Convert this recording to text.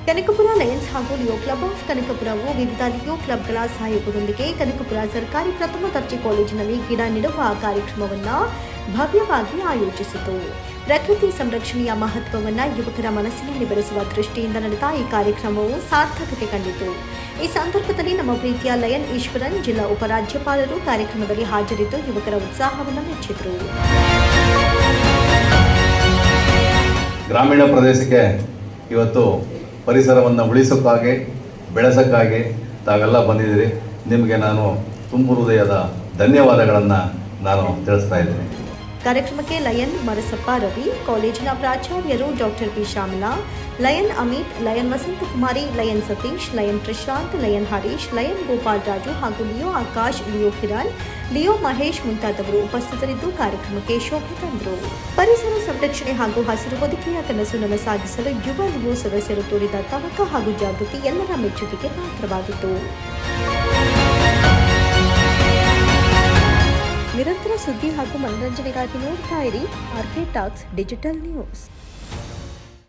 Kanakapura Lions ಹಾಗೂ Leo club of ಕನಕಪುರವು ವಿವಿಧ Leo ಕ್ಲಬ್ಗಳ ಸಹಯೋಗದೊಂದಿಗೆ ಕನಕಪುರ ಸರ್ಕಾರಿ ಪ್ರಥಮ ದರ್ಜೆ ಕಾಲೇಜಿನಲ್ಲಿ ಗಿಡ ನೆಡುವ ಕಾರ್ಯಕ್ರಮವನ್ನು ಭವ್ಯವಾಗಿ ಆಯೋಜಿಸಿತು. ಪ್ರಕೃತಿ ಸಂರಕ್ಷಣೆಯ ಮಹತ್ವವನ್ನು ಯುವಕರ ಮನಸ್ಸಿನಲ್ಲಿ ಬೆರೆಸುವ ದೃಷ್ಟಿಯಿಂದ ನಡೆದ ಈ ಕಾರ್ಯಕ್ರಮವು ಸಾರ್ಥಕತೆ ಕಂಡಿತು. ಈ ಸಂದರ್ಭದಲ್ಲಿ ನಮ್ಮ ಪ್ರೀತಿಯ ಲಯನ್ ಈಶ್ವರನ್ ಜಿಲ್ಲಾ ಉಪರಾಜ್ಯಪಾಲರು ಕಾರ್ಯಕ್ರಮದಲ್ಲಿ ಹಾಜರಿದ್ದು ಯುವಕರ ಉತ್ಸಾಹವನ್ನು ಮೆಚ್ಚಿದರು. ಗ್ರಾಮೀಣ ಪ್ರದೇಶಕ್ಕೆ ಇವತ್ತು ಪರಿಸರವನ್ನು ಉಳಿಸೋಕ್ಕಾಗಿ ಬೆಳೆಸೋಕ್ಕಾಗಿ ತಾವೆಲ್ಲ ಬಂದಿದ್ದೀರಿ. ನಿಮಗೆ ನಾನು ತುಂಬ ಹೃದಯದ ಧನ್ಯವಾದಗಳನ್ನು ನಾನು ತಿಳಿಸ್ತಾ ಇದ್ದೀನಿ. ಕಾರ್ಯಕ್ರಮಕ್ಕೆ ಲಯನ್ ಮರಸಪ್ಪ ರವಿ, ಕಾಲೇಜಿನ ಪ್ರಾಚಾರ್ಯರು doctor P Shyamala, lion Amit, lion Vasanthakumari, lion Satish, lion Prashanth, lion Harish, lion Gopal Raju ಹಾಗೂ Leo Akash, Leo Kiran, Leo Mahesh ಮುಂತಾದವರು ಉಪಸ್ಥಿತರಿದ್ದು ಕಾರ್ಯಕ್ರಮಕ್ಕೆ ಶೋಭೆ ತಂದರು. ಪರಿಸರ ಸಂರಕ್ಷಣೆ ಹಾಗೂ ಹಸಿರು ಬದುಕಿನ ಕನಸು ನನಸಾಗಿಸಲು ಯುವ ಲಿಯೋ ಸದಸ್ಯರು ತೋರಿದ ತವಕ ಹಾಗೂ ಜಾಗೃತಿ ಎಲ್ಲರ ಮೆಚ್ಚುಗೆಗೆ ಪಾತ್ರವಾಗಿತ್ತು. ನಿರಂತರ ಸುದ್ದಿ ಹಾಗೂ ಮನರಂಜನೆಗಾಗಿ ನೋಡ್ತಾ ಇರಿ ಆರ್ಕೆ ಟಾಕ್ಸ್ ಡಿಜಿಟಲ್ ನ್ಯೂಸ್.